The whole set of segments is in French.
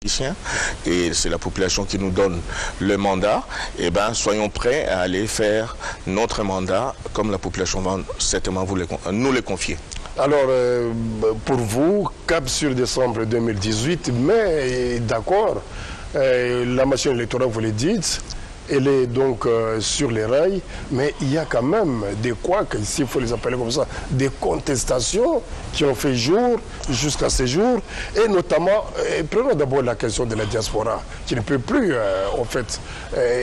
et c'est la population qui nous donne le mandat, et ben soyons prêts à aller faire notre mandat comme la population va certainement nous le confier. Alors, pour vous, cap sur décembre 2018, mais d'accord, la machine électorale, vous le dites, elle est donc sur les rails, mais il y a quand même des couacs, s'il faut les appeler comme ça, des contestations qui ont fait jour jusqu'à ce jour, et notamment, prenons d'abord la question de la diaspora, qui ne peut plus, en fait,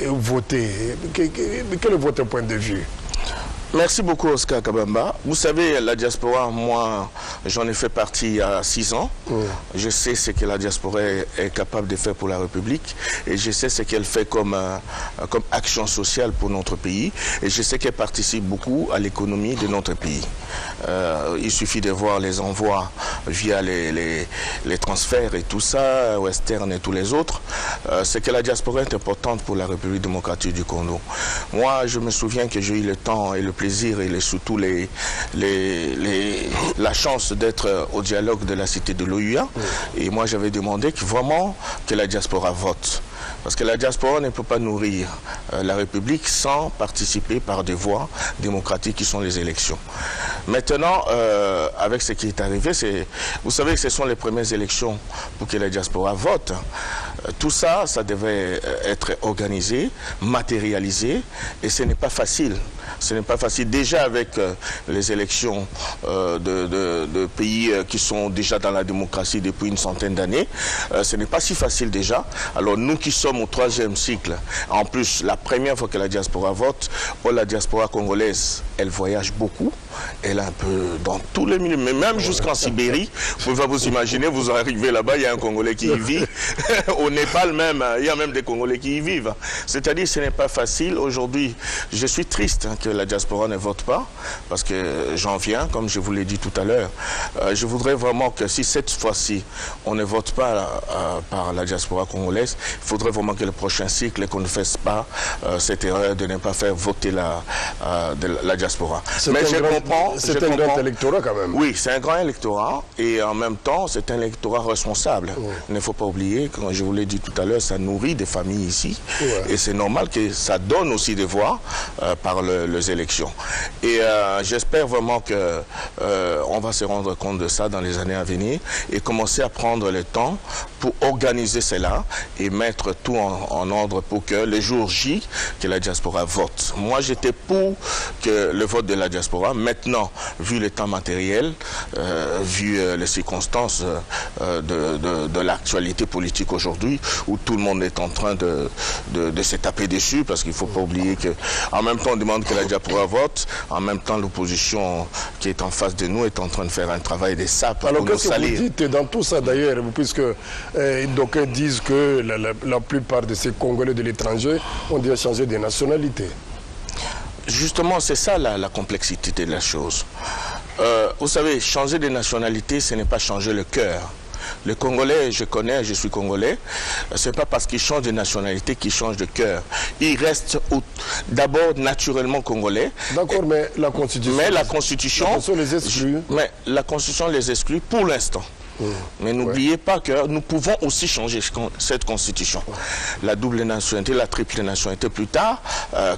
voter. Quel est votre point de vue? Merci beaucoup Oscar Kabamba. Vous savez, la diaspora, moi, j'en ai fait partie il y a 6 ans. Je sais ce que la diaspora est capable de faire pour la République et je sais ce qu'elle fait comme action sociale pour notre pays et je sais qu'elle participe beaucoup à l'économie de notre pays. Il suffit de voir les envois via les transferts et tout ça, Western et tous les autres. C'est que la diaspora est importante pour la République démocratique du Congo. Moi, je me souviens que j'ai eu le temps et le plaisir et surtout la chance d'être au dialogue de la cité de l'OUA. Et moi, j'avais demandé vraiment que la diaspora vote. Parce que la diaspora ne peut pas nourrir la République sans participer par des voies démocratiques qui sont les élections. Maintenant, avec ce qui est arrivé, vous savez que ce sont les premières élections pour que la diaspora vote. Tout ça, ça devait être organisé, matérialisé, et ce n'est pas facile. Ce n'est pas facile. Déjà avec les élections de pays qui sont déjà dans la démocratie depuis une centaine d'années, ce n'est pas si facile déjà. Alors nous qui sommes au 3e cycle, en plus la première fois que la diaspora vote, la diaspora congolaise, elle voyage beaucoup. Elle est un peu dans tous les milieux, mais même jusqu'en Sibérie, vous pouvez vous imaginer, vous arrivez là-bas, il y a un Congolais qui y vit. Au Népal même, il y a même des Congolais qui y vivent. C'est-à-dire ce n'est pas facile. Aujourd'hui, je suis triste que la diaspora ne vote pas, parce que j'en viens, comme je vous l'ai dit tout à l'heure. Je voudrais vraiment que si cette fois-ci, on ne vote pas par la diaspora congolaise, il faudrait vraiment que le prochain cycle, qu'on ne fasse pas cette erreur de ne pas faire voter la diaspora. Mais je comprends. C'est un grand électorat quand même. Oui, c'est un grand électorat et en même temps, c'est un électorat responsable. Il ne faut pas oublier, comme je vous l'ai dit tout à l'heure, ça nourrit des familles ici. Et c'est normal que ça donne aussi des voix par les élections. Et j'espère vraiment qu'on va se rendre compte de ça dans les années à venir et commencer à prendre le temps pour organiser cela et mettre tout en ordre pour que les jours J, que la diaspora vote. Moi, j'étais pour que le vote de la diaspora. Maintenant, vu le temps matériel, vu les circonstances de l'actualité politique aujourd'hui, où tout le monde est en train de se taper dessus, parce qu'il ne faut pas oublier qu'en même temps on demande que la diaspora vote, en même temps l'opposition qui est en face de nous est en train de faire un travail de sape pour nous salir. Alors qu'est-ce que vous dites dans tout ça d'ailleurs, puisque d'aucuns disent que la plupart de ces Congolais de l'étranger ont déjà changé de nationalité? Justement, c'est ça la complexité de la chose. Vous savez, changer de nationalité, ce n'est pas changer le cœur. Les Congolais, je connais, je suis Congolais, ce n'est pas parce qu'ils changent de nationalité qu'ils changent de cœur. Ils restent d'abord naturellement Congolais. D'accord, mais la Constitution... Mais la Constitution les exclut. Mais la Constitution les exclut pour l'instant. Mais n'oubliez pas que nous pouvons aussi changer cette constitution. La double nationalité, la triple nationalité plus tard,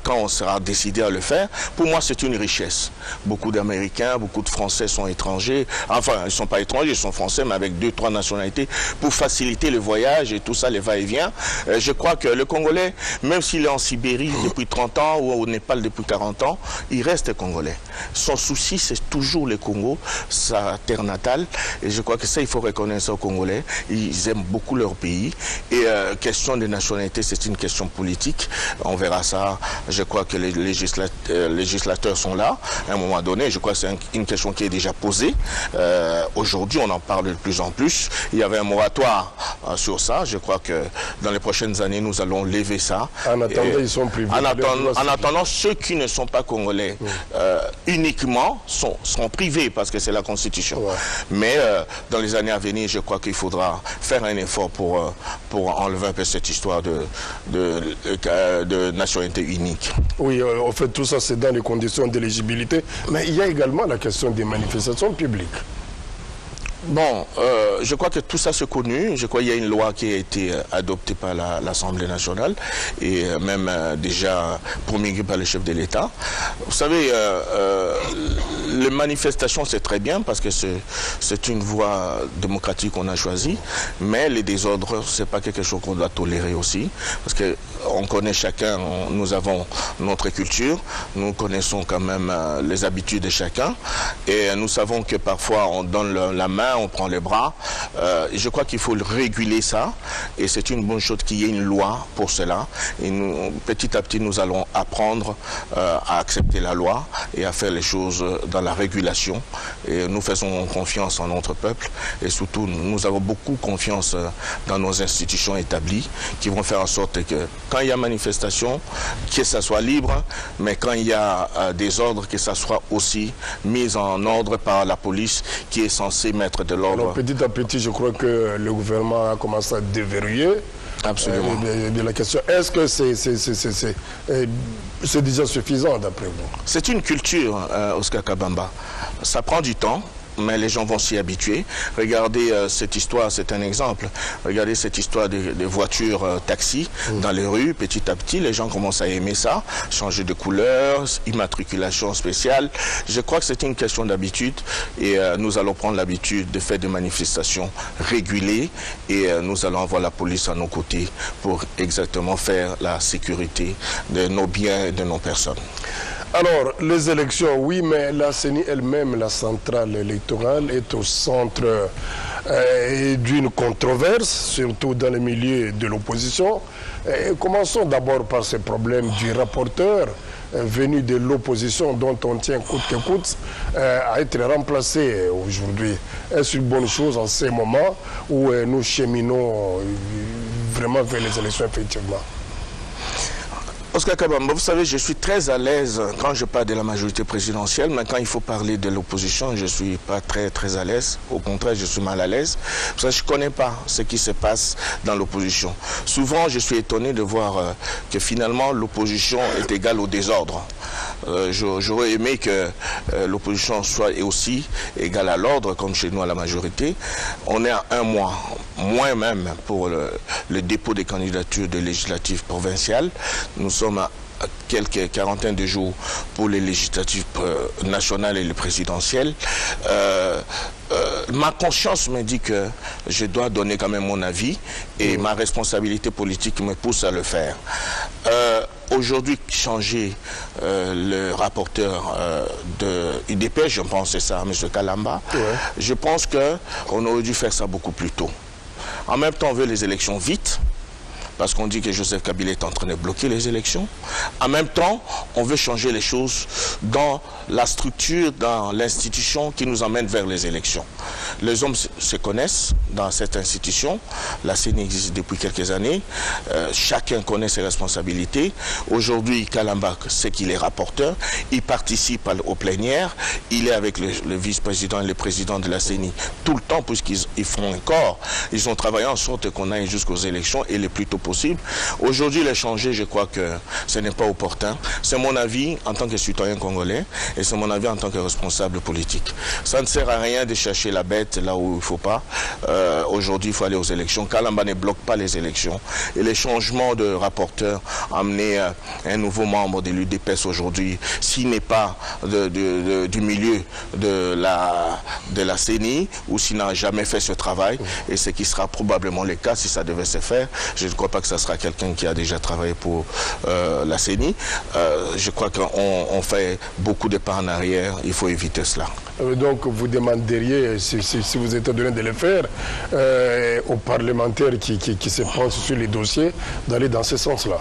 quand on sera décidé à le faire, pour moi c'est une richesse. Beaucoup d'Américains, beaucoup de Français sont étrangers, enfin ils ne sont pas étrangers, ils sont Français, mais avec 2-3 nationalités, pour faciliter le voyage et tout ça, les va-et-vient. Je crois que le Congolais, même s'il est en Sibérie depuis 30 ans ou au Népal depuis 40 ans, il reste Congolais. Son souci c'est toujours le Congo, sa terre natale, et je crois que ça, il faut reconnaître ça aux Congolais. Ils aiment beaucoup leur pays. Et question de nationalité, c'est une question politique. On verra ça. Je crois que les législateurs sont là. À un moment donné, je crois que c'est une question qui est déjà posée. Aujourd'hui, on en parle de plus en plus. Il y avait un moratoire sur ça. Je crois que dans les prochaines années, nous allons lever ça. En attendant, ils sont privés. En attendant, ceux qui ne sont pas Congolais uniquement sont privés parce que c'est la Constitution. Mais dans les années à venir, je crois qu'il faudra faire un effort pour enlever un peu cette histoire de nationalité unique. Oui, en fait, tout ça, c'est dans les conditions d'éligibilité. Mais il y a également la question des manifestations publiques. Bon, je crois que tout ça c'est connu. Je crois qu'il y a une loi qui a été adoptée par l'Assemblée nationale et même déjà promulguée par le chef de l'État. Vous savez, les manifestations c'est très bien parce que c'est une voie démocratique qu'on a choisie, mais les désordres c'est pas quelque chose qu'on doit tolérer aussi parce que on connaît chacun, nous avons notre culture, nous connaissons quand même les habitudes de chacun et nous savons que parfois on donne la main, on prend les bras. Je crois qu'il faut réguler ça et c'est une bonne chose qu'il y ait une loi pour cela. Et nous, petit à petit, nous allons apprendre à accepter la loi et à faire les choses dans la régulation. Et nous faisons confiance en notre peuple et surtout, nous avons beaucoup confiance dans nos institutions établies qui vont faire en sorte que quand il y a manifestation, que ça soit libre, mais quand il y a des ordres, que ça soit aussi mis en ordre par la police qui est censée mettre de l'ordre. Alors petit à petit, je crois que le gouvernement a commencé à déverrouiller. Absolument. La question, est-ce que c'est déjà suffisant d'après vous? C'est une culture, Oscar Kabamba. Ça prend du temps, mais les gens vont s'y habituer. Regardez cette histoire, c'est un exemple. Regardez cette histoire des voitures taxi dans les rues. Petit à petit, les gens commencent à aimer ça. Changer de couleur, immatriculation spéciale. Je crois que c'est une question d'habitude et nous allons prendre l'habitude de faire des manifestations régulées et nous allons avoir la police à nos côtés pour exactement faire la sécurité de nos biens et de nos personnes. Alors, les élections, oui, mais la CENI elle-même, la centrale électorale, est au centre d'une controverse, surtout dans le milieu de l'opposition. Commençons d'abord par ce problème du rapporteur venu de l'opposition dont on tient coûte que coûte à être remplacé aujourd'hui. Est-ce une bonne chose en ces moments où nous cheminons vraiment vers les élections effectivement? Oscar Kabamba, vous savez, je suis très à l'aise quand je parle de la majorité présidentielle, mais quand il faut parler de l'opposition, je ne suis pas très à l'aise. Au contraire, je suis mal à l'aise. Parce que je ne connais pas ce qui se passe dans l'opposition. Souvent, je suis étonné de voir que finalement, l'opposition est égale au désordre. J'aurais aimé que l'opposition soit aussi égale à l'ordre, comme chez nous à la majorité. On est à un mois, moins même, pour le dépôt des candidatures de législatives provinciales. Nous sommes à quelques quarantaine de jours pour les législatives nationales et les présidentielles. Ma conscience me dit que je dois donner quand même mon avis et ma responsabilité politique me pousse à le faire. Aujourd'hui, changer le rapporteur de UDP, je pense que c'est ça, M. Kalamba, je pense qu'on aurait dû faire ça beaucoup plus tôt. En même temps, on veut les élections vite, parce qu'on dit que Joseph Kabila est en train de bloquer les élections. En même temps, on veut changer les choses dans la structure, dans l'institution qui nous emmène vers les élections. Les hommes se connaissent dans cette institution. La CENI existe depuis quelques années. Chacun connaît ses responsabilités. Aujourd'hui, Kalamba, c'est qu'il est rapporteur. Il participe aux plénières. Il est avec le vice-président et le président de la CENI tout le temps, puisqu'ils font un corps. Ils ont travaillé en sorte qu'on aille jusqu'aux élections et le plus tôt possible. Aujourd'hui, les changer, je crois que ce n'est pas opportun. C'est mon avis en tant que citoyen congolais et c'est mon avis en tant que responsable politique. Ça ne sert à rien de chercher la bête là où il ne faut pas. Aujourd'hui, il faut aller aux élections. Kalamba ne bloque pas les élections. Et les changements de rapporteur, amener un nouveau membre de l'UDPS aujourd'hui, s'il n'est pas du milieu de la CENI ou s'il n'a jamais fait ce travail, et ce qui sera probablement le cas si ça devait se faire, je ne crois pas que ça sera quelqu'un qui a déjà travaillé pour la CENI. Je crois qu'on fait beaucoup de pas en arrière. Il faut éviter cela. Donc vous demanderiez, si vous êtes donné de le faire, aux parlementaires qui se penchent sur les dossiers, d'aller dans ce sens-là.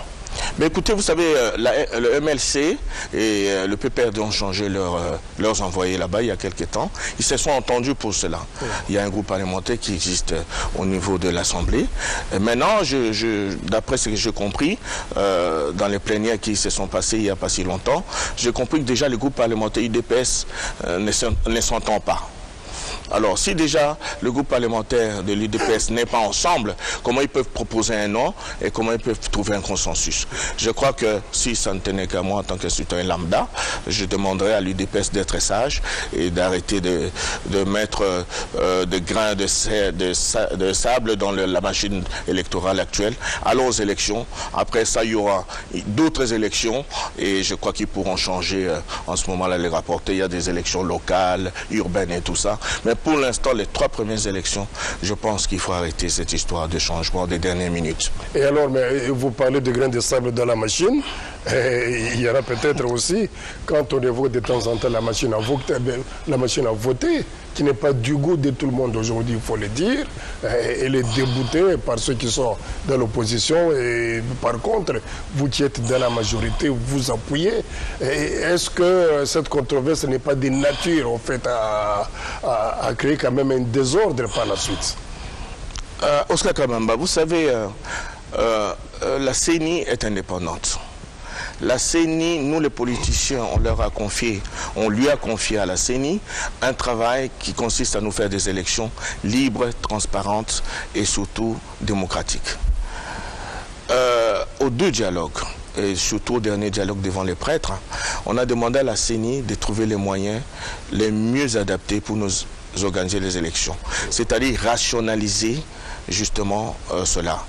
Mais écoutez, vous savez, le MLC et le PPRD ont changé leurs envoyés là-bas il y a quelques temps. Ils se sont entendus pour cela. Il y a un groupe parlementaire qui existe au niveau de l'Assemblée. Maintenant, d'après ce que j'ai compris, dans les plénières qui se sont passées il n'y a pas si longtemps, j'ai compris que déjà le groupe parlementaire UDPS ne s'entend pas. Alors, si déjà le groupe parlementaire de l'UDPS n'est pas ensemble, comment ils peuvent proposer un nom et comment ils peuvent trouver un consensus? Je crois que si ça ne tenait qu'à moi en tant que citoyen lambda, je demanderais à l'UDPS d'être sage et d'arrêter de mettre de grains de sable dans la machine électorale actuelle. Allons aux élections. Après ça, il y aura d'autres élections et je crois qu'ils pourront changer en ce moment-là les rapporter. Il y a des élections locales, urbaines et tout ça. Mais pour l'instant, les 3 premières élections, je pense qu'il faut arrêter cette histoire de changement des dernières minutes. Et alors, mais vous parlez de grains de sable dans la machine. Et il y aura peut-être aussi, quand on évoque de temps en temps la machine à voter, qui n'est pas du goût de tout le monde aujourd'hui, il faut le dire. Elle est déboutée par ceux qui sont dans l'opposition. Et par contre, vous qui êtes dans la majorité, vous appuyez. Est-ce que cette controverse n'est pas de nature, en fait, à créer quand même un désordre par la suite? Oscar Kamamba, vous savez, la CENI est indépendante. La CENI, nous les politiciens, on lui a confié à la CENI un travail qui consiste à nous faire des élections libres, transparentes et surtout démocratiques. Aux 2 dialogues, et surtout au dernier dialogue devant les prêtres, on a demandé à la CENI de trouver les moyens les mieux adaptés pour nous organiser les élections. C'est-à-dire rationaliser justement cela.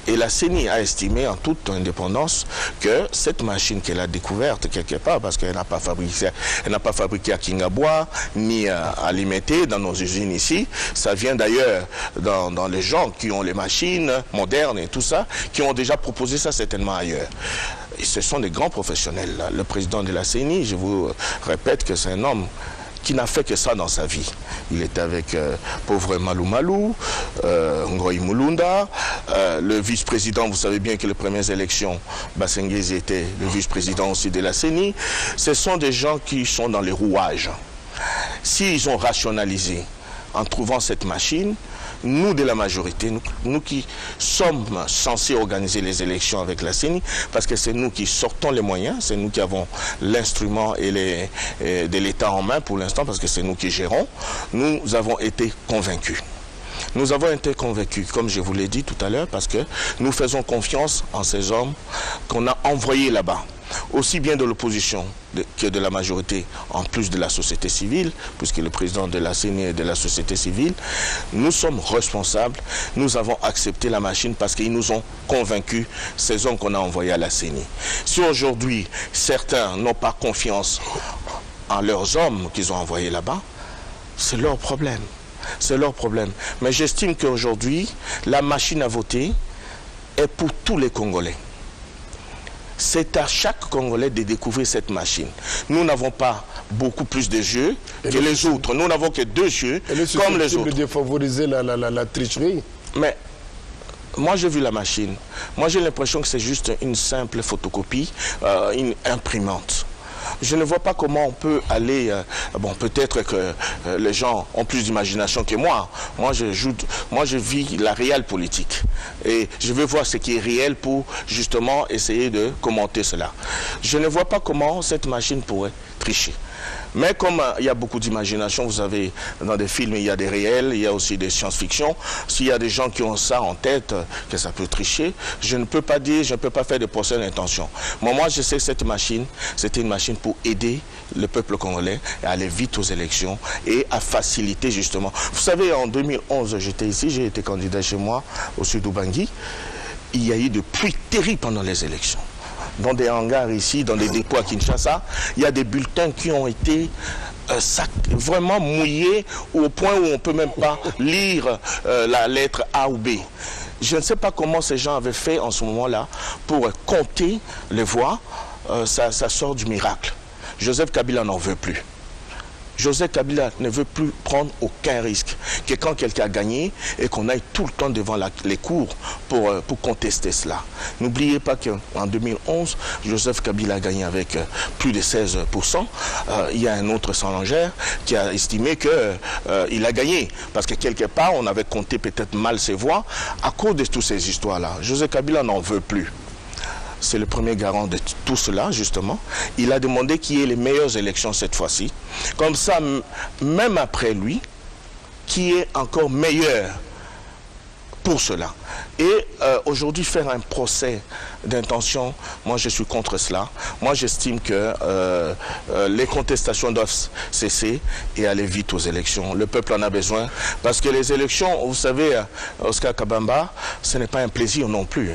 Et la CENI a estimé en toute indépendance que cette machine qu'elle a découverte quelque part, parce qu'elle n'a pas fabriqué à Kingabois, ni à Limité, dans nos usines ici, ça vient d'ailleurs dans les gens qui ont les machines modernes et tout ça, qui ont déjà proposé ça certainement ailleurs. Et ce sont des grands professionnels. Là. Le président de la CENI, je vous répète que c'est un homme qui n'a fait que ça dans sa vie. Il était avec pauvre Malou Malou, Ngoï Mulunda, le vice-président, vous savez bien que les premières élections, Bassengezi était le vice-président aussi de la CENI. Ce sont des gens qui sont dans les rouages. S'ils ont rationalisé en trouvant cette machine, nous de la majorité, nous qui sommes censés organiser les élections avec la CENI, parce que c'est nous qui sortons les moyens, c'est nous qui avons l'instrument de l'État en main pour l'instant, parce que c'est nous qui gérons, nous avons été convaincus. Nous avons été convaincus, comme je vous l'ai dit tout à l'heure, parce que nous faisons confiance en ces hommes qu'on a envoyés là-bas. Aussi bien de l'opposition que de la majorité, en plus de la société civile, puisque le président de la CENI est de la société civile, nous sommes responsables, nous avons accepté la machine parce qu'ils nous ont convaincus, ces hommes qu'on a envoyés à la CENI. Si aujourd'hui, certains n'ont pas confiance en leurs hommes qu'ils ont envoyés là-bas, c'est leur problème. C'est leur problème. Mais j'estime qu'aujourd'hui, la machine à voter est pour tous les Congolais. C'est à chaque Congolais de découvrir cette machine. Nous n'avons pas beaucoup plus de jeux que les autres. Nous n'avons que 2 jeux comme les autres. De favoriser la tricherie. Mais moi j'ai vu la machine. Moi j'ai l'impression que c'est juste une simple photocopie, une imprimante. Je ne vois pas comment on peut aller... bon, peut-être que les gens ont plus d'imagination que moi. Moi, je vis la réelle politique. Et je veux voir ce qui est réel pour, justement, essayer de commenter cela. Je ne vois pas comment cette machine pourrait tricher. Mais comme il y a beaucoup d'imagination, vous savez, dans des films, il y a des réels, il y a aussi des science-fiction. S'il y a des gens qui ont ça en tête, que ça peut tricher, je ne peux pas dire, je ne peux pas faire de procès d'intention. Moi, je sais que cette machine, c'était une machine pour aider le peuple congolais à aller vite aux élections et à faciliter justement. Vous savez, en 2011, j'étais ici, j'ai été candidat chez moi, au sud-Ubangui. Il y a eu des pluies terribles pendant les élections. Dans des hangars ici, dans des dépôts à Kinshasa, il y a des bulletins qui ont été vraiment mouillés au point où on ne peut même pas lire la lettre A ou B. Je ne sais pas comment ces gens avaient fait en ce moment-là pour compter les voix. Ça sort du miracle. Joseph Kabila n'en veut plus. Joseph Kabila ne veut plus prendre aucun risque. Que quand quelqu'un a gagné et qu'on aille tout le temps devant les cours pour contester cela. N'oubliez pas qu'en 2011, Joseph Kabila a gagné avec plus de 16%. Il y a un autre Salangère qui a estimé qu'il a gagné. Parce que quelque part, on avait compté peut-être mal ses voix à cause de toutes ces histoires-là. Joseph Kabila n'en veut plus. C'est le premier garant de tout cela, justement. Il a demandé qu'il y ait les meilleures élections cette fois-ci. Comme ça, même après lui, qui est encore meilleur pour cela. Et aujourd'hui, faire un procès d'intention, moi je suis contre cela. Moi j'estime que les contestations doivent cesser et aller vite aux élections. Le peuple en a besoin parce que les élections, vous savez, Oscar Kabamba, ce n'est pas un plaisir non plus.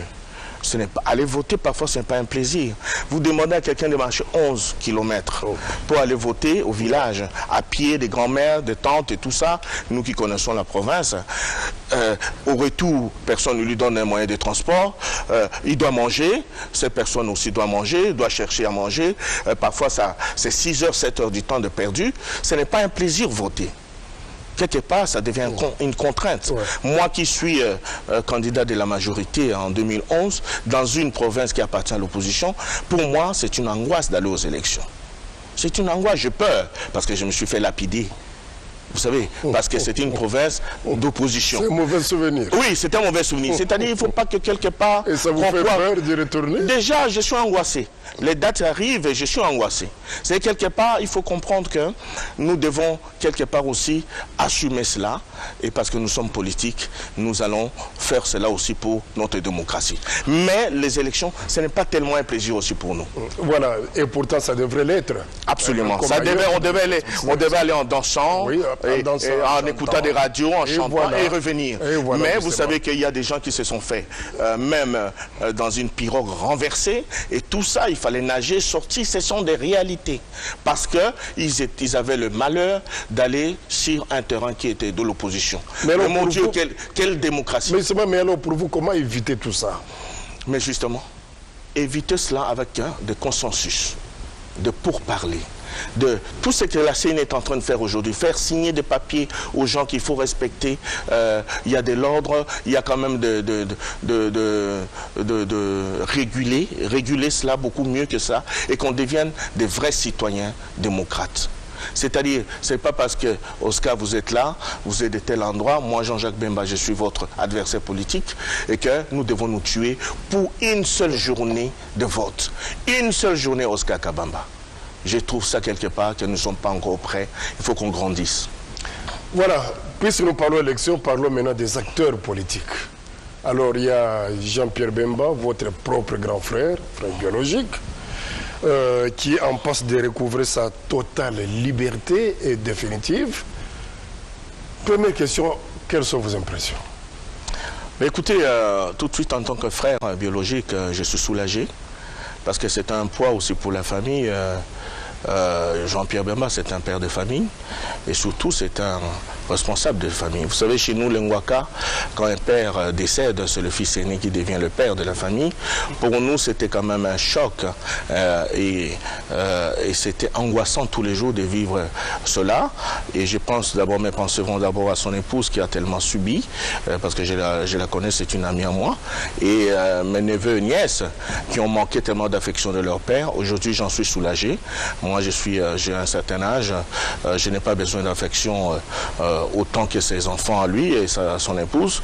Ce n'est pas, aller voter, parfois, ce n'est pas un plaisir. Vous demandez à quelqu'un de marcher 11 km pour aller voter au village, à pied, des grands-mères, des tantes et tout ça, nous qui connaissons la province. Au retour, personne ne lui donne un moyen de transport. Il doit manger, cette personne aussi doit manger, doit chercher à manger. Parfois, c'est 6 heures, 7 heures du temps de perdu. Ce n'est pas un plaisir voter. Quelque part, ça devient une contrainte. Moi qui suis candidat de la majorité en 2011, dans une province qui appartient à l'opposition, pour moi, c'est une angoisse d'aller aux élections. C'est une angoisse, j'ai peur, parce que je me suis fait lapider. Vous savez, parce que c'est une province d'opposition. C'est un mauvais souvenir. Oui, c'est un mauvais souvenir. C'est-à-dire qu'il ne faut pas que quelque part... Et ça vous fait peur d'y retourner? Déjà, je suis angoissé. Les dates arrivent et je suis angoissé. C'est quelque part, il faut comprendre que nous devons quelque part aussi assumer cela. Et parce que nous sommes politiques, nous allons faire cela aussi pour notre démocratie. Mais les élections, ce n'est pas tellement un plaisir aussi pour nous. Voilà, et pourtant ça devrait l'être. Absolument. On devait aller en dansant, oui, en écoutant des radios, en chantant et revenir. Voilà, mais vous savez qu'il y a des gens qui se sont fait, même dans une pirogue renversée, et tout ça, il fallait nager, sortir, ce sont des réalités. Parce qu'ils avaient le malheur d'aller sur un terrain qui était de l'opposition. Mais mon Dieu, quelle démocratie. Mais alors pour vous, comment éviter tout ça? Mais justement, éviter cela avec des consensus, de pourparler. De tout ce que la CENI est en train de faire aujourd'hui, faire signer des papiers aux gens qu'il faut respecter, il y a de l'ordre, il y a quand même de réguler cela beaucoup mieux que ça, et qu'on devienne des vrais citoyens démocrates. C'est-à-dire, ce n'est pas parce que, Oscar, vous êtes là, vous êtes de tel endroit, moi, Jean-Jacques Bemba, je suis votre adversaire politique, et que nous devons nous tuer pour une seule journée de vote. Une seule journée, Oscar Kabamba. Je trouve ça quelque part que nous ne sommes pas encore prêts. Il faut qu'on grandisse. Voilà, puisque nous parlons élection, parlons maintenant des acteurs politiques. Alors, il y a Jean-Pierre Bemba, votre propre grand frère biologique, qui est en passe de recouvrer sa totale liberté et définitive. Première question, quelles sont vos impressions? Écoutez, tout de suite en tant que frère biologique, je suis soulagé parce que c'est un poids aussi pour la famille. Jean-Pierre Bemba, c'est un père de famille et surtout c'est un responsable de famille. Vous savez, chez nous, les Ngwaka, quand un père décède, c'est le fils aîné qui devient le père de la famille. Pour nous, c'était quand même un choc et c'était angoissant tous les jours de vivre cela. Et je pense d'abord, mes pensées vont d'abord à son épouse qui a tellement subi, parce que je la connais, c'est une amie à moi, et mes neveux et nièces qui ont manqué tellement d'affection de leur père. Aujourd'hui, j'en suis soulagé. Moi, j'ai un certain âge, je n'ai pas besoin d'affection autant que ses enfants à lui et son épouse.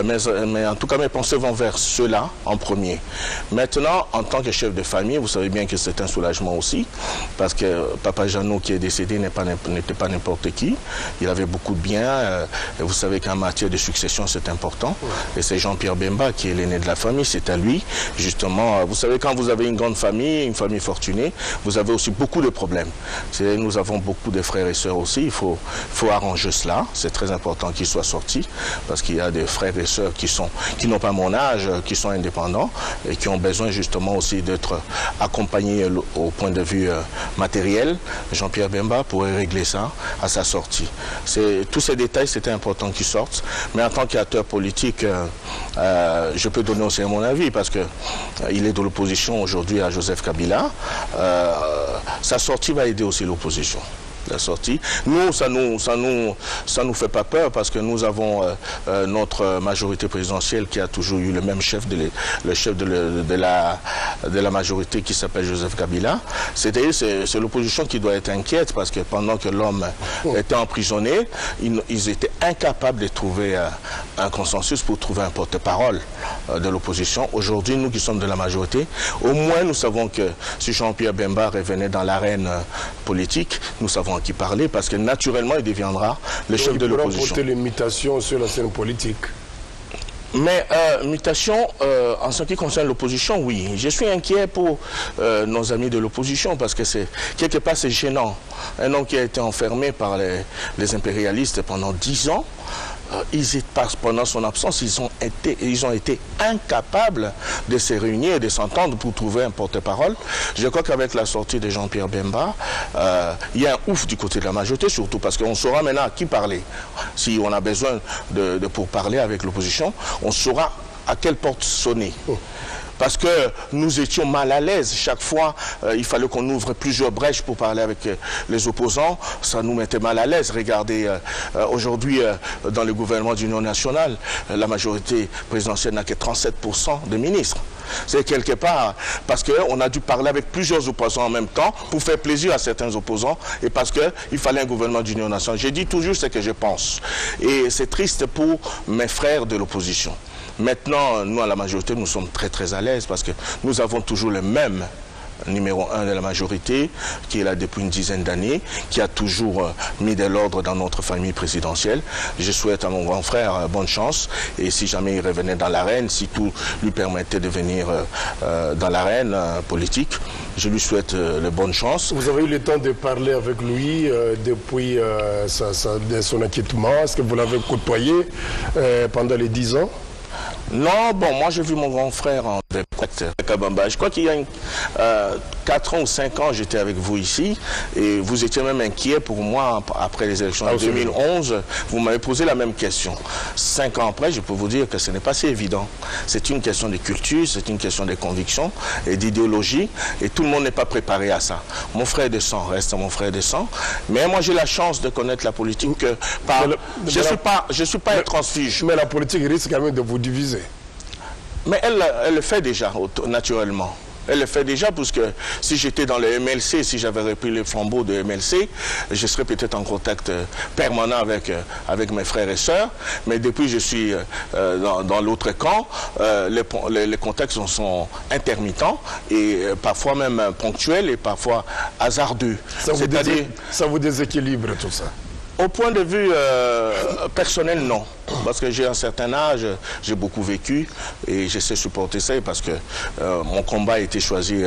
Mais en tout cas, mes pensées vont vers ceux-là en premier. Maintenant, en tant que chef de famille, vous savez bien que c'est un soulagement aussi, parce que Papa Jeannot qui est décédé n'était pas n'importe qui. Il avait beaucoup de biens. Et vous savez qu'en matière de succession, c'est important. Et c'est Jean-Pierre Bemba qui est l'aîné de la famille. C'est à lui, justement. Vous savez, quand vous avez une grande famille, une famille fortunée, vous avez aussi beaucoup de problèmes. Nous avons beaucoup de frères et sœurs aussi. Il faut arranger cela. C'est très important qu'ils soient sortis parce qu'il y a des frères et sœurs qui n'ont pas mon âge, qui sont indépendants et qui ont besoin justement aussi d'être accompagnés au point de vue matériel. Jean-Pierre Bemba pourrait régler ça à sa sortie. Tous ces détails, c'était important qu'ils sortent. Mais en tant qu'acteur politique, je peux donner aussi mon avis parce qu'il est de l'opposition aujourd'hui à Joseph Kabila. Sa sortie va aider aussi l'opposition. La sortie. Nous, ça nous fait pas peur parce que nous avons notre majorité présidentielle qui a toujours eu le même chef, le chef de la majorité qui s'appelle Joseph Kabila. C'est-à-dire c'est l'opposition qui doit être inquiète parce que pendant que l'homme était emprisonné, ils étaient incapables de trouver un consensus pour trouver un porte-parole de l'opposition. Aujourd'hui, nous qui sommes de la majorité, au moins nous savons que si Jean-Pierre Bemba revenait dans l'arène politique, nous savons à qui parler, parce que naturellement, il deviendra le chef de l'opposition. Il pourra porter les mutations sur la scène politique. Mais mutation, en ce qui concerne l'opposition, oui. Je suis inquiet pour nos amis de l'opposition parce que quelque part c'est gênant. Un homme qui a été enfermé par les impérialistes pendant 10 ans, pendant son absence, ils ont été incapables de se réunir et de s'entendre pour trouver un porte-parole. Je crois qu'avec la sortie de Jean-Pierre Bemba, il y a un ouf du côté de la majorité, surtout parce qu'on saura maintenant à qui parler. Si on a besoin pour parler avec l'opposition, on saura à quelle porte sonner. Parce que nous étions mal à l'aise. Chaque fois, il fallait qu'on ouvre plusieurs brèches pour parler avec les opposants. Ça nous mettait mal à l'aise. Regardez, aujourd'hui, dans le gouvernement d'Union nationale, la majorité présidentielle n'a que 37% de ministres. C'est quelque part parce qu'on a dû parler avec plusieurs opposants en même temps pour faire plaisir à certains opposants et parce qu'il fallait un gouvernement d'union nationale. Je dis toujours ce que je pense. Et c'est triste pour mes frères de l'opposition. Maintenant, nous, à la majorité, nous sommes très, très à l'aise parce que nous avons toujours le même numéro 1 de la majorité, qui est là depuis une dizaine d'années, qui a toujours mis de l'ordre dans notre famille présidentielle. Je souhaite à mon grand frère bonne chance et si jamais il revenait dans l'arène, si tout lui permettait de venir dans l'arène politique, je lui souhaite de bonne chance. Vous avez eu le temps de parler avec lui depuis son acquittement. Est-ce que vous l'avez côtoyé pendant les 10 ans? Non, bon, moi j'ai vu mon grand frère en Kabamba. Je crois qu'il y a 4 ans ou 5 ans, j'étais avec vous ici et vous étiez même inquiet pour moi après les élections de 2011. Vous m'avez posé la même question. 5 ans après, je peux vous dire que ce n'est pas si évident. C'est une question de culture, c'est une question de conviction et d'idéologie et tout le monde n'est pas préparé à ça. Mon frère de sang reste mon frère de sang, mais moi j'ai la chance de connaître la politique. Je suis pas un transfuge. Mais la politique risque quand même de vous diviser. Mais elle le fait déjà, naturellement. Elle le fait déjà, parce que si j'étais dans le MLC, si j'avais repris le flambeau de MLC, je serais peut-être en contact permanent avec mes frères et sœurs. Mais depuis que je suis dans l'autre camp, les contacts sont intermittents et parfois même ponctuels et parfois hasardeux. Ça vous déséquilibre tout ça? Au point de vue personnel, non. Parce que j'ai un certain âge, j'ai beaucoup vécu et je sais supporter ça parce que mon combat a été choisi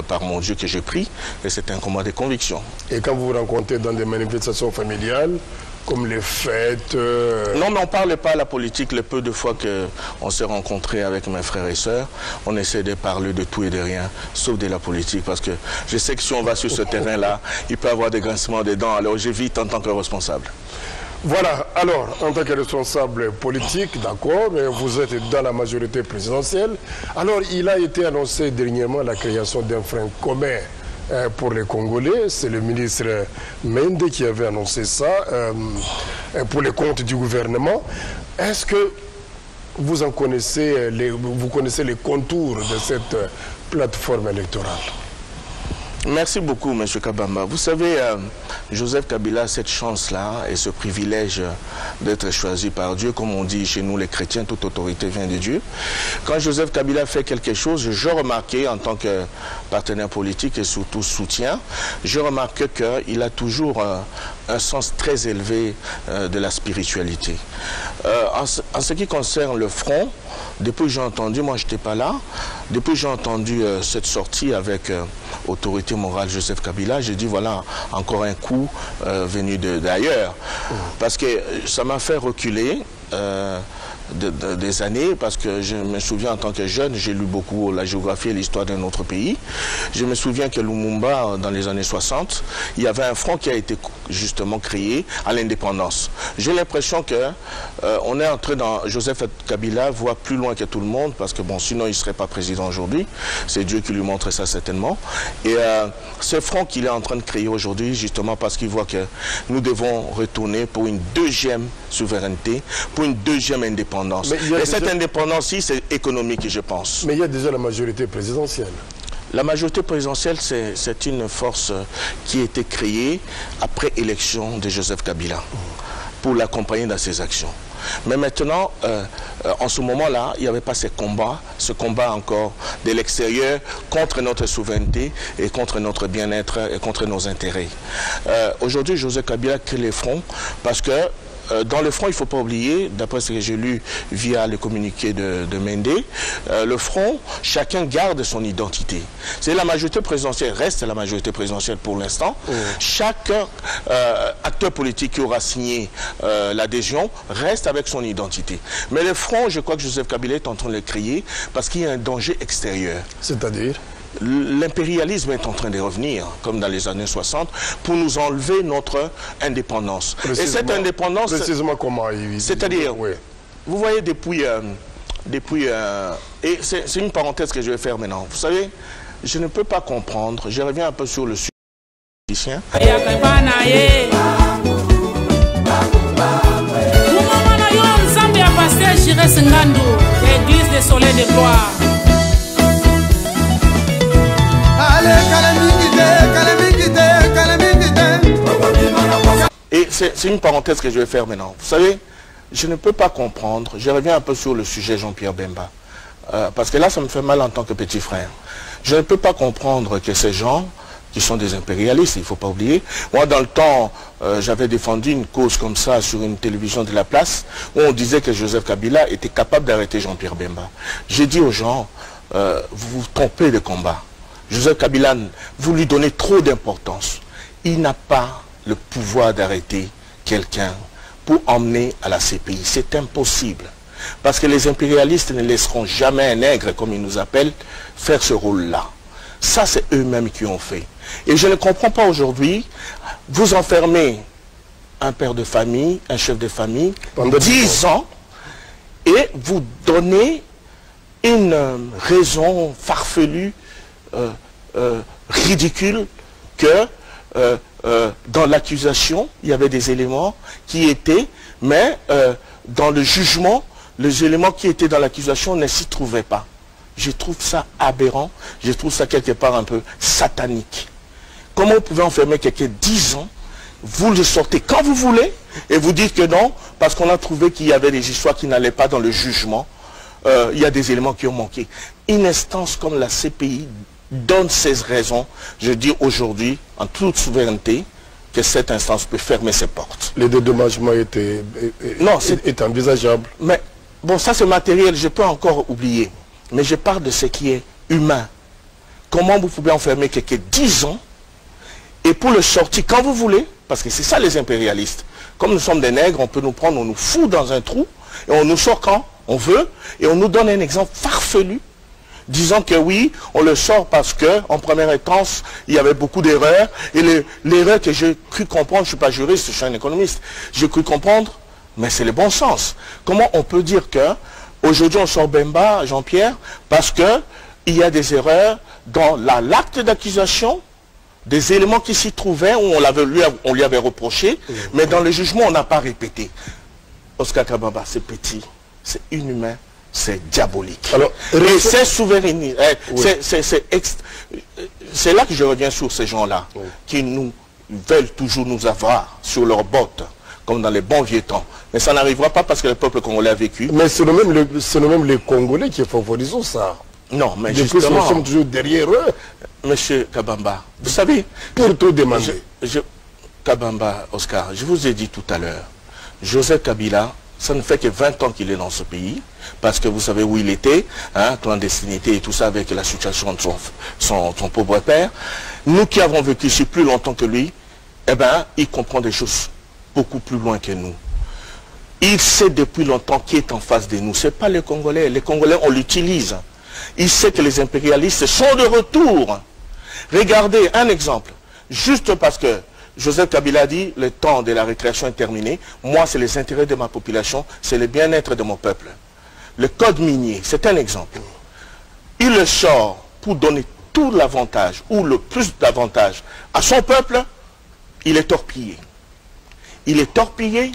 par mon Dieu que j'ai pris et c'est un combat de conviction. Et quand vous vous rencontrez dans des manifestations familiales, comme les fêtes... Non, mais on ne parle pas de la politique. Le peu de fois qu'on s'est rencontrés avec mes frères et sœurs, on essaie de parler de tout et de rien, sauf de la politique. Parce que je sais que si on va sur ce terrain-là, il peut y avoir des grincements des dents. Alors j'évite en tant que responsable. Voilà, alors, en tant que responsable politique, d'accord, vous êtes dans la majorité présidentielle. Alors, il a été annoncé dernièrement la création d'un front commun pour les Congolais. C'est le ministre Mende qui avait annoncé ça pour les comptes du gouvernement. Est-ce que vous connaissez les contours de cette plateforme électorale? Merci beaucoup, M. Kabamba. Vous savez, Joseph Kabila a cette chance-là et ce privilège d'être choisi par Dieu. Comme on dit chez nous les chrétiens, toute autorité vient de Dieu. Quand Joseph Kabila fait quelque chose, je remarquais en tant que partenaire politique et surtout soutien, je remarquais qu'il a toujours un sens très élevé de la spiritualité. En ce qui concerne le front, depuis que j'ai entendu, moi je n'étais pas là, depuis que j'ai entendu cette sortie avec autorité morale Joseph Kabila, j'ai dit voilà encore un coup venu d'ailleurs. Parce que ça m'a fait reculer des années, parce que je me souviens en tant que jeune, j'ai lu beaucoup la géographie et l'histoire d'un autre pays. Je me souviens que Lumumba, dans les années 60, il y avait un front qui a été justement créé à l'indépendance. J'ai l'impression que on est entré dans Joseph Kabila voit plus loin que tout le monde, parce que bon, sinon il ne serait pas président aujourd'hui. C'est Dieu qui lui montre ça certainement. Et ce front qu'il est en train de créer aujourd'hui, justement parce qu'il voit que nous devons retourner pour une deuxième souveraineté, pour une deuxième indépendance. Et cette indépendance-ci, c'est économique, je pense. Mais il y a déjà la majorité présidentielle. La majorité présidentielle, c'est une force qui a été créée après l'élection de Joseph Kabila pour l'accompagner dans ses actions. Mais maintenant, en ce moment-là, il n'y avait pas ce combat encore de l'extérieur contre notre souveraineté et contre notre bien-être et contre nos intérêts. Aujourd'hui, Joseph Kabila crée les fronts parce que dans le front, il ne faut pas oublier, d'après ce que j'ai lu via le communiqué de Mende, le front, chacun garde son identité. C'est la majorité présidentielle, reste la majorité présidentielle pour l'instant. Chaque acteur politique qui aura signé l'adhésion reste avec son identité. Mais le front, je crois que Joseph Kabila est en train de le créer parce qu'il y a un danger extérieur. C'est-à-dire ? L'impérialisme est en train de revenir, comme dans les années 60, pour nous enlever notre indépendance. Et cette indépendance... Précisément comment? C'est-à-dire, oui. Vous voyez, et c'est une parenthèse que je vais faire maintenant. Vous savez, je ne peux pas comprendre, je reviens un peu sur le sujet. L'église des soleils de gloire. Et c'est une parenthèse que je vais faire maintenant. Vous savez, je ne peux pas comprendre, je reviens un peu sur le sujet Jean-Pierre Bemba, parce que là, ça me fait mal en tant que petit frère. Je ne peux pas comprendre que ces gens, qui sont des impérialistes, il ne faut pas oublier. Moi, dans le temps, j'avais défendu une cause comme ça sur une télévision de la place, où on disait que Joseph Kabila était capable d'arrêter Jean-Pierre Bemba. J'ai dit aux gens, vous vous trompez de combat. Joseph Kabila, vous lui donnez trop d'importance. Il n'a pas le pouvoir d'arrêter quelqu'un pour emmener à la CPI. C'est impossible. Parce que les impérialistes ne laisseront jamais un nègre, comme ils nous appellent, faire ce rôle-là. Ça, c'est eux-mêmes qui ont fait. Et je ne comprends pas aujourd'hui, vous enfermez un père de famille, un chef de famille, pendant 10 ans, et vous donnez une raison farfelue, ridicule, que dans l'accusation, il y avait des éléments qui étaient, mais dans le jugement, les éléments qui étaient dans l'accusation ne s'y trouvaient pas. Je trouve ça aberrant, je trouve ça quelque part un peu satanique. Comment vous pouvez enfermer quelqu'un 10 ans, vous le sortez quand vous voulez, et vous dites que non, parce qu'on a trouvé qu'il y avait des histoires qui n'allaient pas dans le jugement, il y a des éléments qui ont manqué. Une instance comme la CPI donne ces raisons, je dis aujourd'hui, en toute souveraineté, que cette instance peut fermer ses portes. Le dédommagement est envisageable. Mais, bon, ça c'est matériel, je peux encore oublier. Mais je parle de ce qui est humain. Comment vous pouvez enfermer quelqu'un 10 ans et pour le sortir quand vous voulez, parce que c'est ça les impérialistes. Comme nous sommes des nègres, on peut nous prendre, on nous fout dans un trou et on nous sort quand on veut et on nous donne un exemple farfelu disant que oui, on le sort parce que en première instance, il y avait beaucoup d'erreurs et l'erreur que j'ai cru comprendre, je ne suis pas juriste, je suis un économiste, j'ai cru comprendre, mais c'est le bon sens. Comment on peut dire que aujourd'hui, on sort Bemba, Jean-Pierre, parce qu'il y a des erreurs dans l'acte d'accusation, des éléments qui s'y trouvaient, où on lui avait reproché, mais dans le jugement, on n'a pas répété. Oscar Kabamba, c'est petit, c'est inhumain, c'est diabolique. Alors, et c'est souverainiste. C'est là que je reviens sur ces gens-là, qui veulent toujours nous avoir sur leurs bottes, comme dans les bons vieux temps. Mais ça n'arrivera pas parce que le peuple congolais a vécu. Mais c'est même les Congolais qui favorisent ça. Non, mais depuis justement... nous sommes toujours derrière eux. Monsieur Kabamba, vous savez... Pour tout demander. Kabamba, Oscar, je vous ai dit tout à l'heure, Joseph Kabila, ça ne fait que 20 ans qu'il est dans ce pays, parce que vous savez où il était, hein, clandestinité et tout ça avec la situation de son pauvre père. Nous qui avons vécu ici plus longtemps que lui, eh ben, il comprend des choses beaucoup plus loin que nous. Il sait depuis longtemps qui est en face de nous. Ce n'est pas les Congolais. Les Congolais, on l'utilise. Il sait que les impérialistes sont de retour. Regardez un exemple. Juste parce que Joseph Kabila dit le temps de la récréation est terminé. Moi, c'est les intérêts de ma population, c'est le bien-être de mon peuple. Le code minier, c'est un exemple. Il le sort pour donner tout l'avantage ou le plus d'avantage à son peuple. Il est torpillé. Il est torpillé.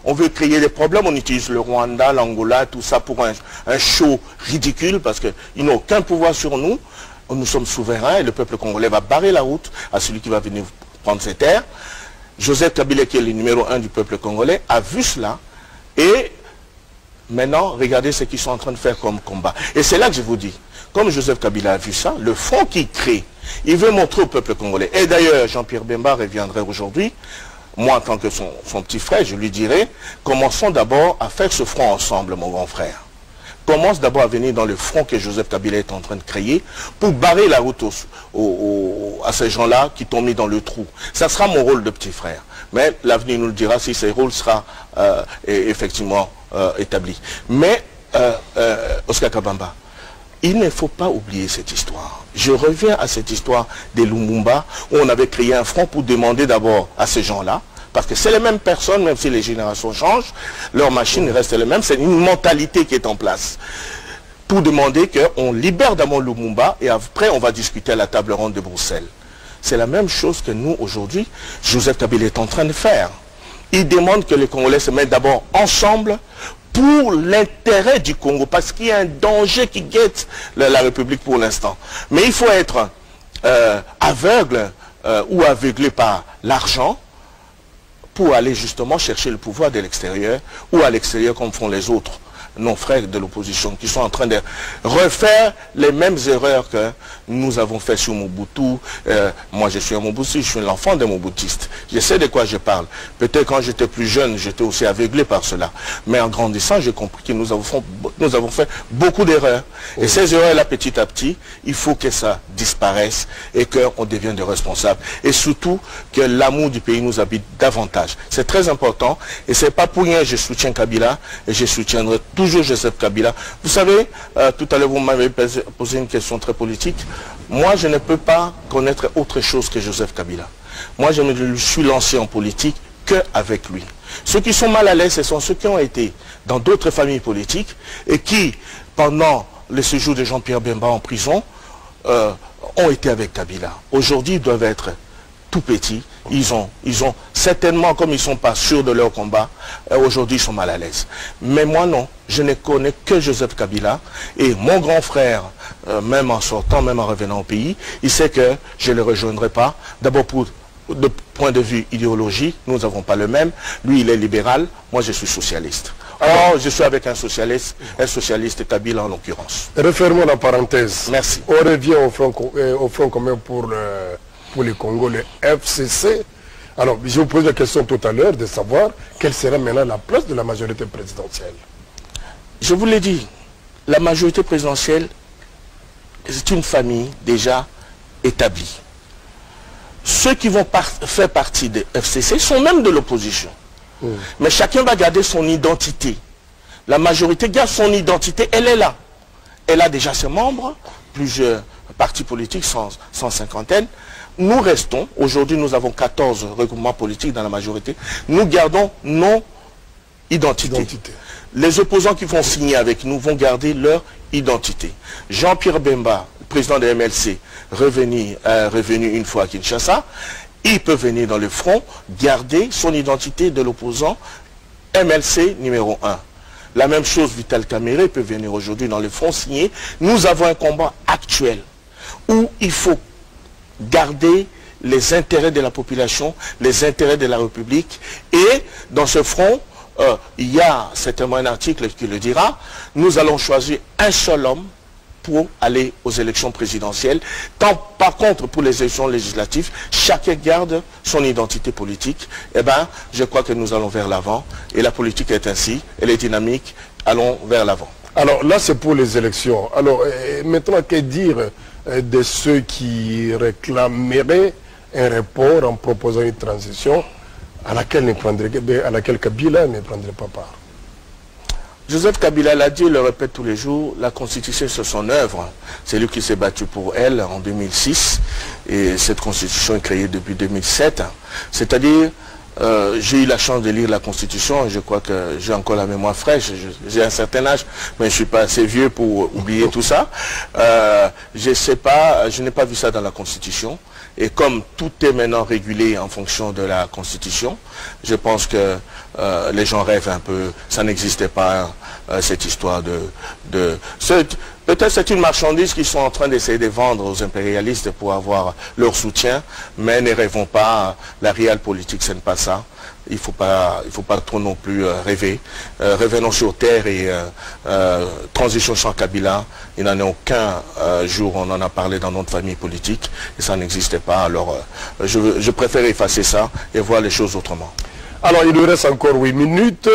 On veut créer des problèmes, on utilise le Rwanda, l'Angola, tout ça pour un show ridicule parce qu'ils n'ont aucun pouvoir sur nous. Nous sommes souverains et le peuple congolais va barrer la route à celui qui va venir prendre ses terres. Joseph Kabila, qui est le numéro 1 du peuple congolais, a vu cela Et maintenant, regardez ce qu'ils sont en train de faire comme combat. Et c'est là que je vous dis, comme Joseph Kabila a vu ça, le front qu'il crée, il veut montrer au peuple congolais. Et d'ailleurs, Jean-Pierre Bemba reviendrait aujourd'hui. Moi, en tant que son petit frère, je lui dirais, commençons d'abord à faire ce front ensemble, mon grand frère. Commence d'abord à venir dans le front que Joseph Kabila est en train de créer pour barrer la route à ces gens-là qui t'ont mis dans le trou. Ça sera mon rôle de petit frère. Mais l'avenir nous le dira si ce rôle sera effectivement établi. Mais, Oscar Kabamba, il ne faut pas oublier cette histoire. Je reviens à cette histoire des Lumumba où on avait créé un front pour demander d'abord à ces gens-là, parce que c'est les mêmes personnes, même si les générations changent, leur machine reste la même, c'est une mentalité qui est en place. Pour demander qu'on libère d'abord Lumumba et après on va discuter à la table ronde de Bruxelles. C'est la même chose que nous aujourd'hui, Joseph Kabila est en train de faire. Il demande que les Congolais se mettent d'abord ensemble pour l'intérêt du Congo, parce qu'il y a un danger qui guette la République pour l'instant. Mais il faut être aveugle ou aveuglé par l'argent pour aller justement chercher le pouvoir de l'extérieur ou à l'extérieur comme font les autres, nos frères de l'opposition, qui sont en train de refaire les mêmes erreurs que nous avons fait sur Mobutu. Moi, je suis un Mobutu, je suis l'enfant des Mobutistes. Je sais de quoi je parle. Peut-être quand j'étais plus jeune, j'étais aussi aveuglé par cela. Mais en grandissant, j'ai compris que nous avons fait beaucoup d'erreurs. Oui. Et ces erreurs-là, petit à petit, il faut que ça disparaisse et qu'on devienne des responsables. Et surtout, que l'amour du pays nous habite davantage. C'est très important. Et c'est pas pour rien que je soutiens Kabila et je soutiendrai toujours Joseph Kabila. Vous savez, tout à l'heure, vous m'avez posé une question très politique. Moi, je ne peux pas connaître autre chose que Joseph Kabila. Moi, je me suis lancé en politique qu'avec lui. Ceux qui sont mal à l'aise, ce sont ceux qui ont été dans d'autres familles politiques et qui, pendant le séjour de Jean-Pierre Bemba en prison, ont été avec Kabila. Aujourd'hui, ils doivent être tout petits. Ils ont certainement, comme ils ne sont pas sûrs de leur combat, aujourd'hui ils sont mal à l'aise. Mais moi non, je ne connais que Joseph Kabila et mon grand frère, même en sortant, même en revenant au pays, il sait que je ne le rejoindrai pas. D'abord de point de vue idéologie, nous n'avons pas le même. Lui il est libéral, moi je suis socialiste. Or, je suis avec un socialiste Kabila en l'occurrence. Refermons la parenthèse. Merci. On revient au front commun pour les Congo, le FCC. Alors, je vous pose la question tout à l'heure de savoir quelle sera maintenant la place de la majorité présidentielle. Je vous l'ai dit, la majorité présidentielle, c'est une famille déjà établie. Ceux qui vont faire partie de FCC sont même de l'opposition. Mais chacun va garder son identité. La majorité garde son identité, elle est là. Elle a déjà ses membres, plusieurs partis politiques, 150. Nous restons, aujourd'hui nous avons 14 regroupements politiques dans la majorité, nous gardons nos identités. Les opposants qui vont signer avec nous vont garder leur identité. Jean-Pierre Bemba, président de MLC, revenu une fois à Kinshasa, il peut venir dans le front, garder son identité de l'opposant MLC numéro 1. La même chose, Vital Kamerhe peut venir aujourd'hui dans le front signer. Nous avons un combat actuel où il faut garder les intérêts de la population, les intérêts de la République. Et dans ce front, il y a certainement un article qui le dira, nous allons choisir un seul homme pour aller aux élections présidentielles. Par contre, pour les élections législatives, chacun garde son identité politique. Eh bien, je crois que nous allons vers l'avant. Et la politique est ainsi, elle est dynamique, allons vers l'avant. Alors là, c'est pour les élections. Alors maintenant, que dire de ceux qui réclameraient un report en proposant une transition à laquelle Kabila ne prendrait pas part? Joseph Kabila l'a dit, il le répète tous les jours, la Constitution c'est son œuvre. C'est lui qui s'est battu pour elle en 2006 et cette Constitution est créée depuis 2007. C'est-à-dire, j'ai eu la chance de lire la Constitution et je crois que j'ai encore la mémoire fraîche. J'ai un certain âge, mais je ne suis pas assez vieux pour oublier tout ça. Je sais pas, je n'ai pas vu ça dans la Constitution. Et comme tout est maintenant régulé en fonction de la Constitution, je pense que les gens rêvent un peu. Ça n'existait pas, cette histoire peut-être c'est une marchandise qu'ils sont en train d'essayer de vendre aux impérialistes pour avoir leur soutien, mais ne rêvons pas, la réelle politique, ce n'est pas ça. il ne faut pas trop non plus rêver. Revenons sur terre et transition sans Kabila, il n'en est aucun jour, on en a parlé dans notre famille politique, et ça n'existait pas. Alors, je préfère effacer ça et voir les choses autrement. Alors, il nous reste encore 8 minutes.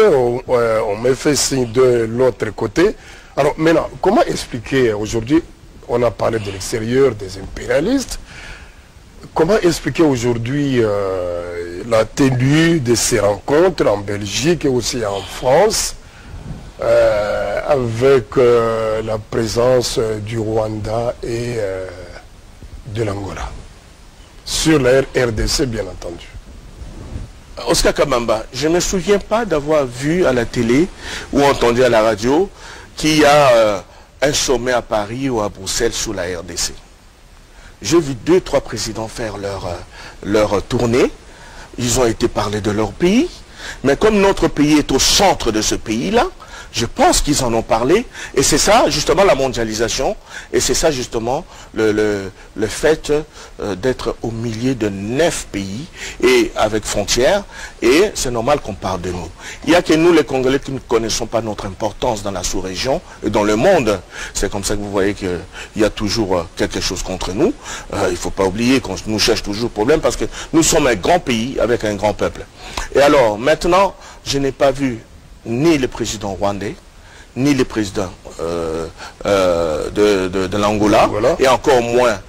On me fait signe de l'autre côté. Alors, maintenant, comment expliquer aujourd'hui, on a parlé de l'extérieur, des impérialistes, comment expliquer aujourd'hui la tenue de ces rencontres en Belgique et aussi en France avec la présence du Rwanda et de l'Angola, sur la RDC bien entendu? Oscar Kabamba, je ne me souviens pas d'avoir vu à la télé ou entendu à la radio qu'il y a un sommet à Paris ou à Bruxelles sous la RDC. J'ai vu 2-3 présidents faire leur tournée. Ils ont été parler de leur pays. Mais comme notre pays est au centre de ce pays-là, je pense qu'ils en ont parlé. Et c'est ça, justement, la mondialisation. Et c'est ça, justement, le fait d'être au milieu de 9 pays et avec frontières. Et c'est normal qu'on parle de nous. Il n'y a que nous, les Congolais, qui ne connaissons pas notre importance dans la sous-région et dans le monde. C'est comme ça que vous voyez qu'il y a toujours quelque chose contre nous. Il ne faut pas oublier qu'on nous cherche toujours problème parce que nous sommes un grand pays avec un grand peuple. Et alors, maintenant, je n'ai pas vu ni le président rwandais, ni le président de l'Angola, voilà. Et encore moins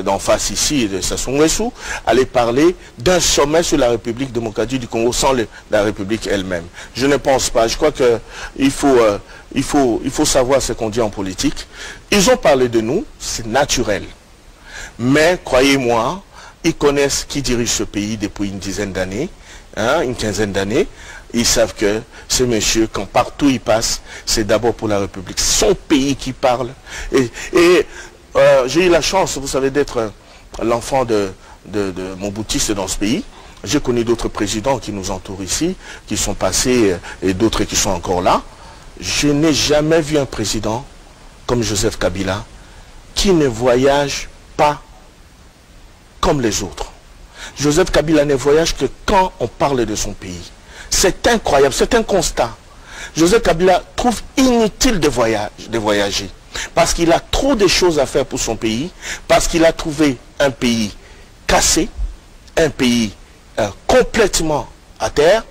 d'en face ici de Sassou Nguesso, aller parler d'un sommet sur la République démocratique du Congo sans la République elle-même. Je ne pense pas. Je crois qu'il faut savoir ce qu'on dit en politique. Ils ont parlé de nous, c'est naturel. Mais croyez-moi, ils connaissent qui dirige ce pays depuis une dizaine d'années, hein, une quinzaine d'années. Ils savent que ce monsieur, quand partout il passe, c'est d'abord pour la République. Son pays qui parle. Et j'ai eu la chance, vous savez, d'être l'enfant de mon boutiste dans ce pays. J'ai connu d'autres présidents qui nous entourent ici, qui sont passés, et d'autres qui sont encore là. Je n'ai jamais vu un président comme Joseph Kabila qui ne voyage pas comme les autres. Joseph Kabila ne voyage que quand on parle de son pays. C'est incroyable, c'est un constat. Joseph Kabila trouve inutile de voyager. Parce qu'il a trop de choses à faire pour son pays, parce qu'il a trouvé un pays cassé, un pays complètement à terre.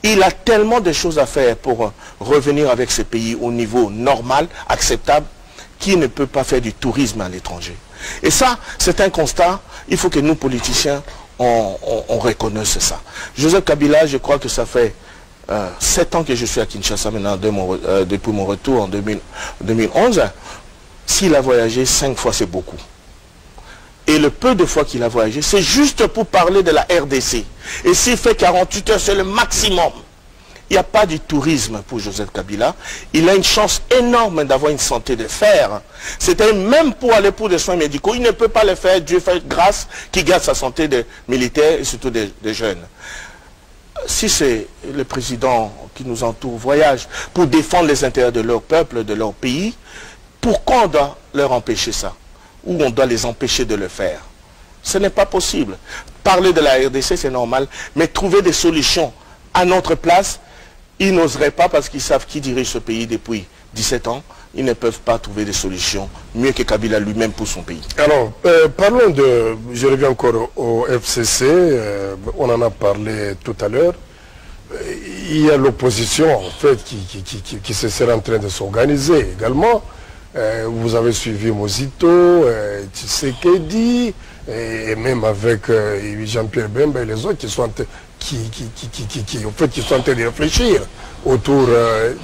Il a tellement de choses à faire pour revenir avec ce pays au niveau normal, acceptable, qu'il ne peut pas faire du tourisme à l'étranger. Et ça, c'est un constat. Il faut que nous, politiciens, on reconnaisse ça. Joseph Kabila, je crois que ça fait 7 ans que je suis à Kinshasa maintenant, depuis mon retour en 2011. S'il a voyagé 5 fois, c'est beaucoup. Et le peu de fois qu'il a voyagé, c'est juste pour parler de la RDC. Et s'il fait 48 heures, c'est le maximum. Il n'y a pas du tourisme pour Joseph Kabila. Il a une chance énorme d'avoir une santé de fer. C'est-à-dire même pour aller pour des soins médicaux, il ne peut pas le faire. Dieu fait grâce qu'il garde sa santé de militaire et surtout des jeunes. Si c'est le président qui nous entoure voyage pour défendre les intérêts de leur peuple, de leur pays, pourquoi on doit leur empêcher ça? Ou on doit les empêcher de le faire? Ce n'est pas possible. Parler de la RDC, c'est normal, mais trouver des solutions à notre place, ils n'oseraient pas parce qu'ils savent qui dirige ce pays depuis 17 ans. Ils ne peuvent pas trouver des solutions mieux que Kabila lui-même pour son pays. Alors, parlons de... Je reviens encore au FCC. On en a parlé tout à l'heure. Il y a l'opposition, en fait, qui se serait en train de s'organiser également. Vous avez suivi Mozito, Tshisekedi, et même avec Jean-Pierre Bemba et les autres qui sont en train... qui sont en train de réfléchir autour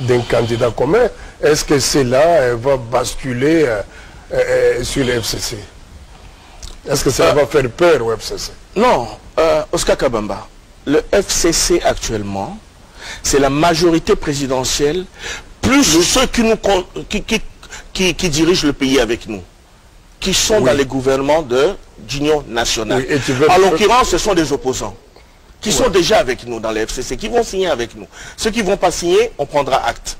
d'un candidat commun. Est-ce que cela va basculer sur le FCC? Est-ce que ça va faire peur au FCC? Non, Oscar Kabamba, le FCC actuellement, c'est la majorité présidentielle, plus ceux qui dirigent le pays avec nous, qui sont dans les gouvernements d'union nationale. En l'occurrence, ce sont des opposants qui sont déjà avec nous dans le FCC, qui vont signer avec nous. Ceux qui ne vont pas signer, on prendra acte.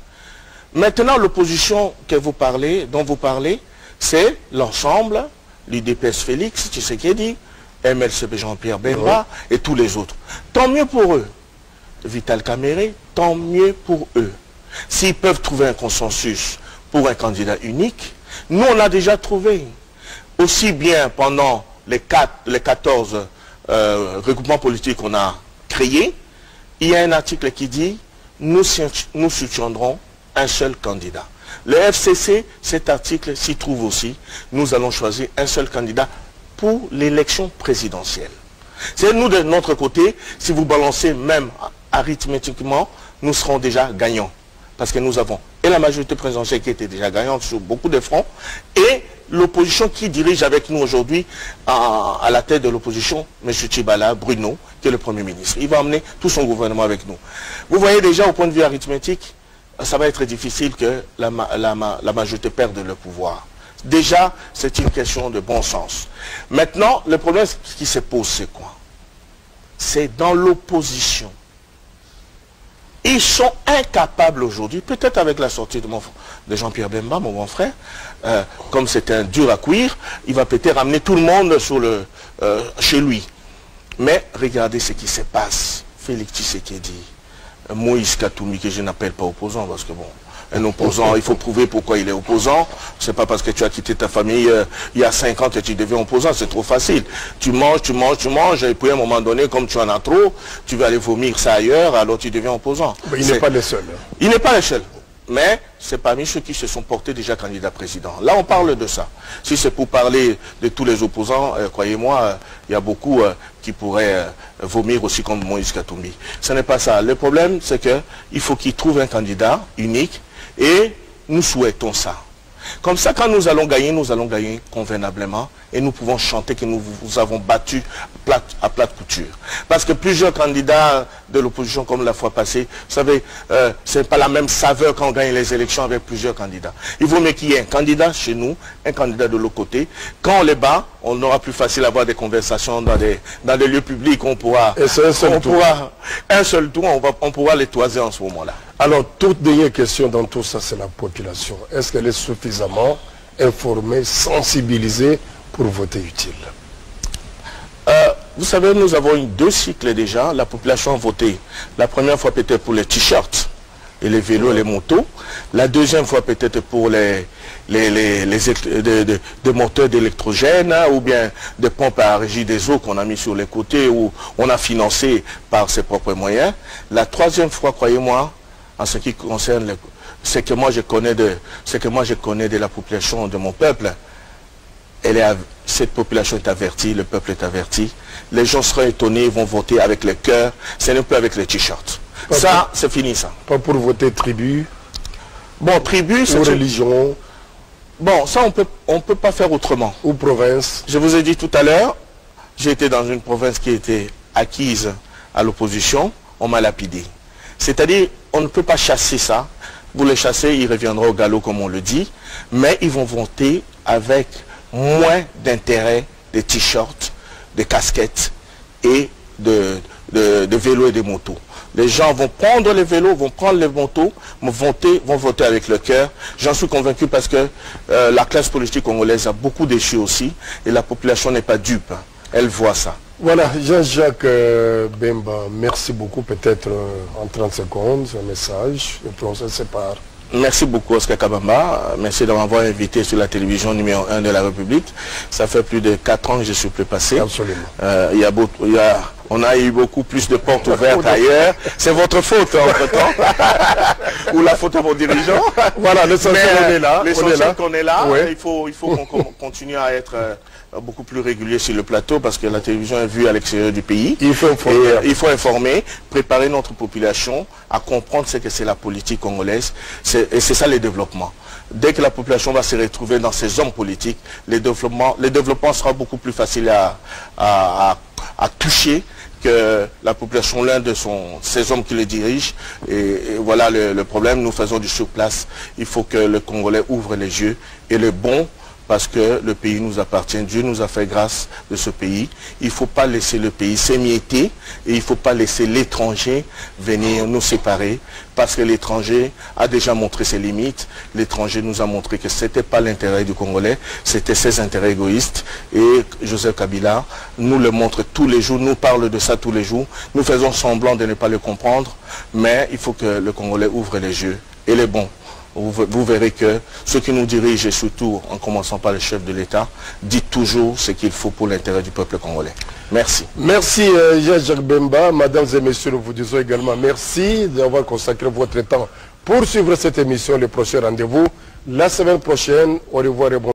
Maintenant, l'opposition dont vous parlez, c'est l'ensemble, l'UDPS Félix, Tshisekedi, MLCP Jean-Pierre Bemba et tous les autres. Tant mieux pour eux. Vital Kamerhe, tant mieux pour eux. S'ils peuvent trouver un consensus pour un candidat unique, nous on a déjà trouvé. Aussi bien pendant les 14 regroupements politiques qu'on a créés, il y a un article qui dit nous soutiendrons un seul candidat. Le FCC, cet article s'y trouve aussi. Nous allons choisir un seul candidat pour l'élection présidentielle. C'est nous de notre côté, si vous balancez même arithmétiquement, nous serons déjà gagnants. Parce que nous avons et la majorité présidentielle qui était déjà gagnante sur beaucoup de fronts, et l'opposition qui dirige avec nous aujourd'hui à la tête de l'opposition, M. Tchibala Bruno, qui est le Premier ministre. Il va emmener tout son gouvernement avec nous. Vous voyez déjà au point de vue arithmétique, ça va être difficile que la majorité perde le pouvoir. Déjà, c'est une question de bon sens. Maintenant, le problème qui se pose, c'est quoi? C'est dans l'opposition. Ils sont incapables aujourd'hui, peut-être avec la sortie de Jean-Pierre Bemba, mon grand frère, comme c'est un dur à cuire, il va peut-être ramener tout le monde chez lui. Mais regardez ce qui se passe. Félix Tshisekedi, Moïse Katumbi, que je n'appelle pas opposant, parce que bon, un opposant, il faut prouver pourquoi il est opposant. C'est pas parce que tu as quitté ta famille il y a 5 ans que tu deviens opposant, c'est trop facile. Tu manges, et puis à un moment donné, comme tu en as trop, tu vas aller vomir ça ailleurs, alors tu deviens opposant. Mais il n'est pas le seul. Il n'est pas le seul. Mais c'est parmi ceux qui se sont portés déjà candidats président. Là, on parle de ça. Si c'est pour parler de tous les opposants, croyez-moi, il y a beaucoup qui pourraient vomir aussi comme Moïse Katumbi. Ce n'est pas ça. Le problème, c'est qu'il faut qu'ils trouvent un candidat unique et nous souhaitons ça. Comme ça, quand nous allons gagner convenablement et nous pouvons chanter que nous vous avons battu à plate couture. Parce que plusieurs candidats de l'opposition, comme la fois passée, vous savez, ce n'est pas la même saveur quand on gagne les élections avec plusieurs candidats. Il vaut mieux qu'il y ait un candidat chez nous, un candidat de l'autre côté. Quand on les bat, on aura plus facile à avoir des conversations dans des lieux publics. On pourra, un seul tour, on pourra les toiser en ce moment-là. Alors, toute dernière question dans tout ça, c'est la population. Est-ce qu'elle est suffisamment informée, sensibilisée pour voter utile? Vous savez, nous avons eu 2 cycles déjà. La population a voté. La première fois peut-être pour les t-shirts et les vélos et les motos. La deuxième fois peut-être pour des moteurs d'électrogène, hein, ou bien des pompes à régie des eaux qu'on a mis sur les côtés ou on a financé par ses propres moyens. La troisième fois, croyez-moi, en ce qui concerne ce que moi je connais de la population de mon peuple, cette population est avertie, le peuple est averti. Les gens seront étonnés, ils vont voter avec le cœur, ce n'est plus avec les t-shirts. Ça, c'est fini ça. Pas pour voter tribu. Bon, tribu, c'est... Ou religion. Bon, ça, on peut pas faire autrement. Ou province. Je vous ai dit tout à l'heure, j'ai été dans une province qui était acquise à l'opposition, on m'a lapidé. C'est-à-dire, on ne peut pas chasser ça. Vous les chassez, ils reviendront au galop, comme on le dit. Mais ils vont voter avec moins d'intérêt des t-shirts, des casquettes et de vélos et de motos. Les gens vont prendre les vélos, vont prendre les motos, vont voter avec le cœur. J'en suis convaincu parce que la classe politique congolaise a beaucoup déçu aussi et la population n'est pas dupe. Elle voit ça. Voilà, Jean-Jacques Bemba, merci beaucoup. Peut-être en 30 secondes, un message, et puis on se sépare. Merci beaucoup Oscar Kabamba, merci de m'avoir invité sur la télévision numéro 1 de la République. Ça fait plus de 4 ans que je suis plus passé. Absolument. On a eu beaucoup plus de portes ouvertes ailleurs. C'est votre faute entre-temps. Ou la faute à vos dirigeants. Voilà, l'essentiel on est là. L'essentiel qu'on est là. Ouais. Il faut qu'on continue à être beaucoup plus régulier sur le plateau parce que la télévision est vue à l'extérieur du pays. Il faut informer. Il faut informer, préparer notre population à comprendre ce que c'est la politique congolaise. Et c'est ça le développement. Dès que la population va se retrouver dans ces hommes politiques, le développement sera beaucoup plus facile à toucher que la population, l'un de ces hommes qui le dirigent. Et voilà le problème, nous faisons du surplace. Il faut que le Congolais ouvre les yeux et le bon parce que le pays nous appartient. Dieu nous a fait grâce de ce pays. Il ne faut pas laisser le pays s'émietter et il ne faut pas laisser l'étranger venir nous séparer, parce que l'étranger a déjà montré ses limites. L'étranger nous a montré que ce n'était pas l'intérêt du Congolais, c'était ses intérêts égoïstes. Et Joseph Kabila nous le montre tous les jours, nous parle de ça tous les jours. Nous faisons semblant de ne pas le comprendre, mais il faut que le Congolais ouvre les yeux et les bons. Vous verrez que ceux qui nous dirigent, et surtout en commençant par le chef de l'État, dit toujours ce qu'il faut pour l'intérêt du peuple congolais. Merci. Merci Jacques Bemba. Mesdames et messieurs, nous vous disons également merci d'avoir consacré votre temps pour suivre cette émission. Le prochain rendez-vous la semaine prochaine. Au revoir et bon